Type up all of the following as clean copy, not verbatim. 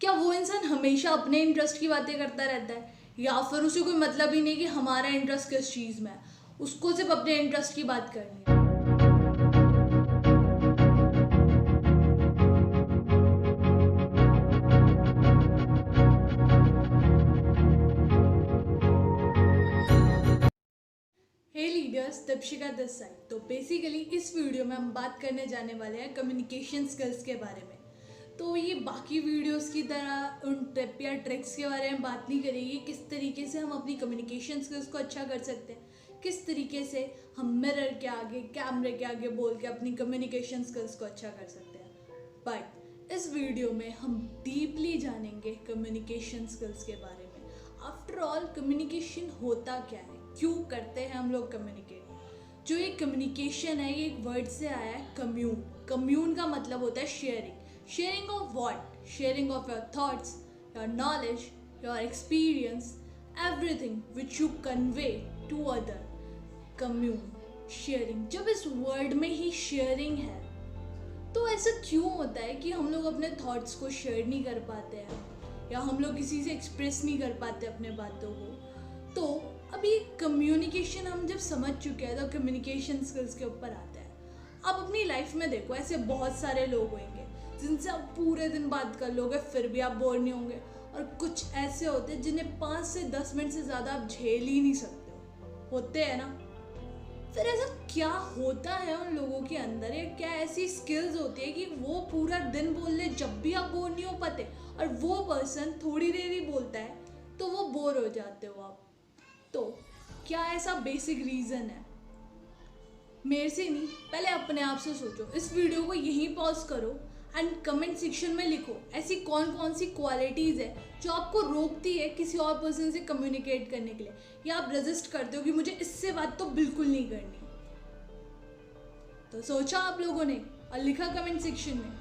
क्या वो इंसान हमेशा अपने इंटरेस्ट की बातें करता रहता है, या फिर उसे कोई मतलब ही नहीं कि हमारा इंटरेस्ट किस चीज़ में है, उसको सिर्फ अपने इंटरेस्ट की बात करनी है। हे लीडर्स, दीपिका दिस साइड। तो बेसिकली इस वीडियो में हम बात करने जाने वाले हैं कम्युनिकेशन स्किल्स के बारे में। तो ये बाकी वीडियोस की तरह उन टिप या ट्रिक्स के बारे में बात नहीं करेगी, किस तरीके से हम अपनी कम्युनिकेशन स्किल्स को अच्छा कर सकते हैं, किस तरीके से हम मिरर के आगे, कैमरे के आगे बोल के अपनी कम्युनिकेशन स्किल्स को अच्छा कर सकते हैं। बट इस वीडियो में हम डीपली जानेंगे कम्युनिकेशन स्किल्स के बारे में। आफ्टर ऑल कम्युनिकेशन होता क्या है, क्यों करते हैं हम लोग कम्युनिकेट। जो ये कम्युनिकेशन है, ये एक वर्ड से आया है कम्यून। कम्यून का मतलब होता है sharing. Sharing of what? Sharing of your thoughts, your knowledge, your experience, everything which you convey to other. Commune, sharing. जब इस वर्ड में ही शेयरिंग है तो ऐसा क्यों होता है कि हम लोग अपने थॉट्स को शेयर नहीं कर पाते हैं, या हम लोग किसी से एक्सप्रेस नहीं कर पाते अपने बातों को। तो अभी कम्युनिकेशन हम जब समझ चुके हैं तो कम्युनिकेशन स्किल्स के ऊपर आता है। आप अपनी लाइफ में देखो, ऐसे बहुत सारे लोग होंगे जिनसे आप पूरे दिन बात कर लोगे फिर भी आप बोर नहीं होंगे, और कुछ ऐसे होते हैं जिन्हें 5 से 10 मिनट से ज़्यादा आप झेल ही नहीं सकते हो। होते हैं ना? फिर ऐसा क्या होता है उन लोगों के अंदर, या क्या ऐसी स्किल्स होती है कि वो पूरा दिन बोल ले जब भी आप बोर नहीं हो पाते, और वो पर्सन थोड़ी देर ही बोलता है तो वो बोर हो जाते हो आप। तो क्या ऐसा बेसिक रीज़न है? मेरे से नहीं, पहले अपने आप से सोचो। इस वीडियो को यहीं पॉज करो एंड कमेंट सेक्शन में लिखो ऐसी कौन कौन सी क्वालिटीज़ है जो आपको रोकती है किसी और पर्सन से कम्युनिकेट करने के लिए, या आप रेजिस्ट करते हो कि मुझे इससे बात तो बिल्कुल नहीं करनी। तो सोचा आप लोगों ने और लिखा कमेंट सेक्शन में?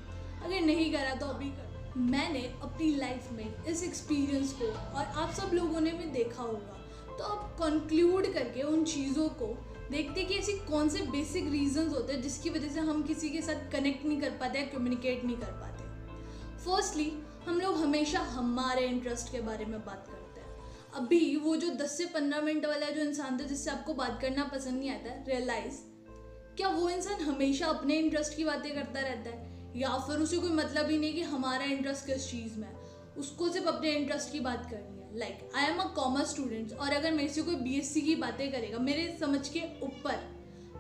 अगर नहीं करा तो अभी कर। मैंने अपनी लाइफ में इस एक्सपीरियंस को, और आप सब लोगों ने भी देखा होगा, तो आप कंक्लूड करके उन चीज़ों को देखते कि ऐसी कौन से बेसिक रीजंस होते हैं जिसकी वजह से हम किसी के साथ कनेक्ट नहीं कर पाते या कम्युनिकेट नहीं कर पाते। फर्स्टली, हम लोग हमेशा हमारे इंटरेस्ट के बारे में बात करते हैं। अभी वो जो 10 से 15 मिनट वाला जो इंसान था जिससे आपको बात करना पसंद नहीं आता, रियलाइज क्या वो इंसान हमेशा अपने इंटरेस्ट की बातें करता रहता है, या फिर उसे कोई मतलब ही नहीं कि हमारा इंटरेस्ट किस चीज़ में है, उसको सिर्फ अपने इंटरेस्ट की बात करनी है। Like I am a commerce student, और अगर मेरे से कोई बीएससी की बातें करेगा मेरे समझ के ऊपर,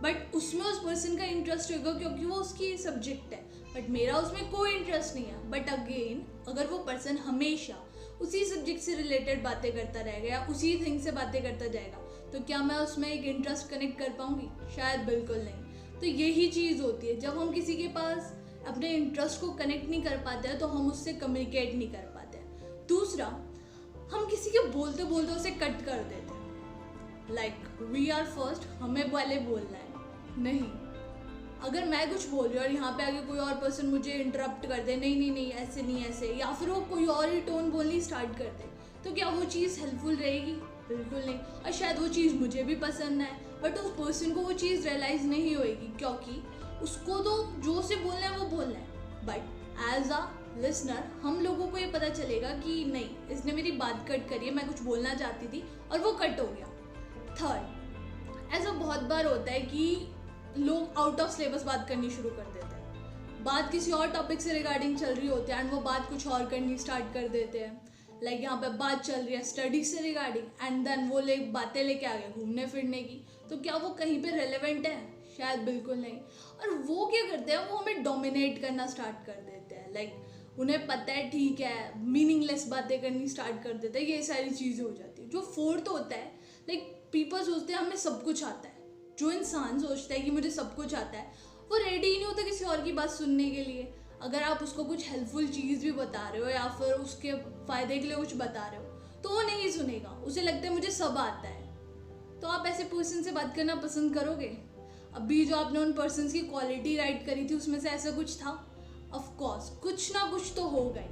बट उसमें उस पर्सन का इंटरेस्ट होगा क्योंकि वो उसकी सब्जेक्ट है, बट मेरा उसमें कोई इंटरेस्ट नहीं है। बट अगेन, अगर वो पर्सन हमेशा उसी सब्जेक्ट से रिलेटेड बातें करता रहेगा या उसी थिंग से बातें करता जाएगा, तो क्या मैं उसमें एक इंटरेस्ट कनेक्ट कर पाऊंगी? शायद बिल्कुल नहीं। तो यही चीज़ होती है, जब हम किसी के पास अपने इंटरेस्ट को कनेक्ट नहीं कर पाते हैं तो हम उससे कम्युनिकेट नहीं कर पाते हैं। दूसरा, हम किसी के बोलते बोलते उसे कट कर देते हैं। लाइक वी आर फर्स्ट, हमें पहले बोलना है। नहीं, अगर मैं कुछ बोल रही हूँ और यहाँ पे आगे कोई और पर्सन मुझे इंटरप्ट कर दे, नहीं नहीं नहीं ऐसे नहीं ऐसे, या फिर वो कोई और ही टोन बोलनी स्टार्ट कर दे, तो क्या वो चीज़ हेल्पफुल रहेगी? बिल्कुल नहीं। और शायद वो चीज़ मुझे भी पसंद ना है, बट उस पर्सन को वो चीज़ रियलाइज़ नहीं होएगी, क्योंकि उसको तो जो से बोलना है वो बोलना है। बट एज अ लिसनर हम लोगों को ये पता चलेगा कि नहीं, इसने मेरी बात कट करी है, मैं कुछ बोलना चाहती थी और वो कट हो गया। थर्ड, ऐसा बहुत बार होता है कि लोग आउट ऑफ सिलेबस बात करनी शुरू कर देते हैं। बात किसी और टॉपिक से रिगार्डिंग चल रही होती है एंड वो बात कुछ और करनी स्टार्ट कर देते हैं। लाइक यहाँ पे बात चल रही है स्टडी से रिगार्डिंग, एंड देन वो बातें लेके आ गए घूमने फिरने की, तो क्या वो कहीं पे रेलेवेंट है? शायद बिल्कुल नहीं। और वो क्या करते हैं, वो हमें डोमिनेट करना स्टार्ट कर देते हैं। लाइक उन्हें पता है, ठीक है, मीनिंगलेस बातें करनी स्टार्ट कर देते हैं, ये सारी चीज़ें हो जाती है। जो फोर्थ होता है, लाइक पीपल सोचते हैं हमें सब कुछ आता है। जो इंसान सोचता है कि मुझे सब कुछ आता है, वो रेडी ही नहीं होता किसी और की बात सुनने के लिए। अगर आप उसको कुछ हेल्पफुल चीज़ भी बता रहे हो या फिर उसके फ़ायदे के लिए कुछ बता रहे हो, तो वो नहीं सुनेगा, उसे लगता है मुझे सब आता है। तो आप ऐसे पर्सन से बात करना पसंद करोगे? अभी जो आपने उन पर्सन की क्वालिटी राइट करी थी उसमें से ऐसा कुछ था? ऑफ कोर्स कुछ ना कुछ तो होगा ही।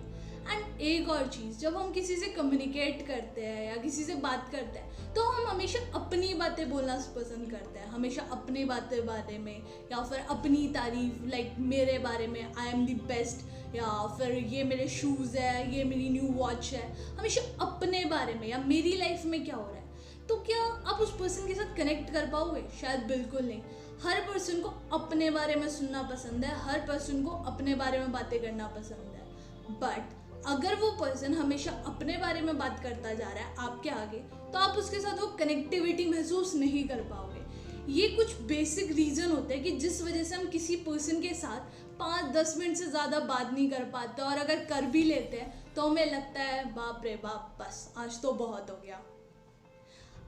एंड एक और चीज़, जब हम किसी से कम्युनिकेट करते हैं या किसी से बात करते हैं तो हम हमेशा अपनी बातें बोलना पसंद करते हैं, हमेशा अपनी बातें बारे में, या फिर अपनी तारीफ, लाइक मेरे बारे में आई एम द बेस्ट, या फिर ये मेरे शूज़ है, ये मेरी न्यू वॉच है, हमेशा अपने बारे में या मेरी लाइफ में क्या हो रहा है। तो क्या आप उस पर्सन के साथ कनेक्ट कर पाओगे? शायद बिल्कुल नहीं। हर पर्सन को अपने बारे में सुनना पसंद है, हर पर्सन को अपने बारे में बातें करना पसंद है। बट अगर वो पर्सन हमेशा अपने बारे में बात करता जा रहा है आपके आगे, तो आप उसके साथ वो कनेक्टिविटी महसूस नहीं कर पाओगे। ये कुछ बेसिक रीज़न होते हैं कि जिस वजह से हम किसी पर्सन के साथ 5-10 मिनट से ज़्यादा बात नहीं कर पाते, और अगर कर भी लेते हैं तो हमें लगता है बाप रे बाप, बस आज तो बहुत हो गया।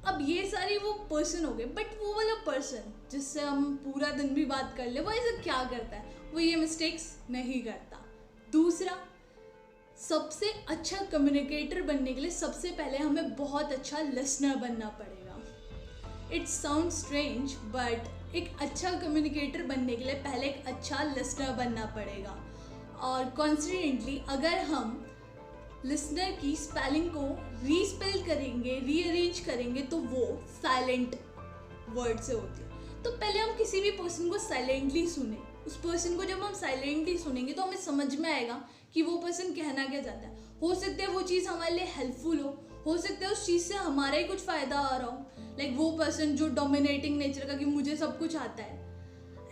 अब ये सारी वो पर्सन हो गए, बट वो वाला पर्सन जिससे हम पूरा दिन भी बात कर ले, वो ऐसा क्या करता है? वो ये मिस्टेक्स नहीं करता। दूसरा, सबसे अच्छा कम्युनिकेटर बनने के लिए सबसे पहले हमें बहुत अच्छा लिसनर बनना पड़ेगा। इट साउंड स्ट्रेंज, बट एक अच्छा कम्युनिकेटर बनने के लिए पहले एक अच्छा लिसनर बनना पड़ेगा। और कॉन्सिडेंटली अगर हम लिसनर की स्पेलिंग को रीस्पेल करेंगे, रीअरेंज करेंगे, तो वो साइलेंट वर्ड से होती है। तो पहले हम किसी भी पर्सन को साइलेंटली सुने। उस पर्सन को जब हम साइलेंटली सुनेंगे तो हमें समझ में आएगा कि वो पर्सन कहना क्या चाहता है। हो सकता है वो चीज़ हमारे लिए हेल्पफुल हो सकता है उस चीज़ से हमारा ही कुछ फ़ायदा आ रहा हो। लाइक वो पर्सन जो डोमिनेटिंग नेचर का कि मुझे सब कुछ आता है,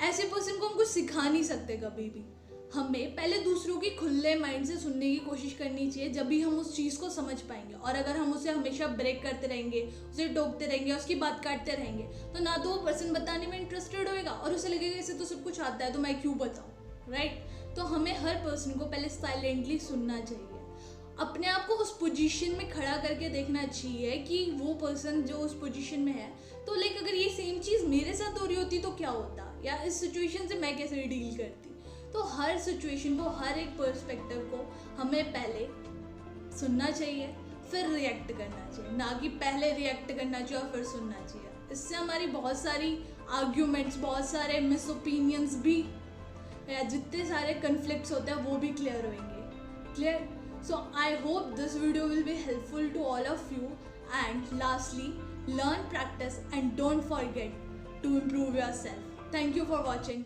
ऐसे पर्सन को हम कुछ सिखा नहीं सकते कभी भी। हमें पहले दूसरों की खुले माइंड से सुनने की कोशिश करनी चाहिए, जब भी हम उस चीज़ को समझ पाएंगे। और अगर हम उसे हमेशा ब्रेक करते रहेंगे, उसे टोकते रहेंगे, उसकी बात काटते रहेंगे, तो ना तो वो पर्सन बताने में इंटरेस्टेड होएगा और उसे लगेगा इसे तो सब कुछ आता है तो मैं क्यों बताऊँ, राइट। तो हमें हर पर्सन को पहले साइलेंटली सुनना चाहिए, अपने आप को उस पोजीशन में खड़ा करके देखना चाहिए कि वो पर्सन जो उस पोजीशन में है, तो लाइक अगर ये सेम चीज़ मेरे साथ हो रही होती तो क्या होता, या इस सिचुएशन से मैं कैसे डील करती। तो हर सिचुएशन को, हर एक पर्सपेक्टिव को हमें पहले सुनना चाहिए, फिर रिएक्ट करना चाहिए, ना कि पहले रिएक्ट करना चाहिए और फिर सुनना चाहिए। इससे हमारी बहुत सारी आर्ग्यूमेंट्स, बहुत सारे मिस ओपिनियंस भी, या जितने सारे कन्फ्लिक्ट्स होते हैं वो भी क्लियर होंगे। Clear? So I hope this video will be helpful to all of you, and lastly, learn, practice and don't forget to improve yourself. Thank you for watching.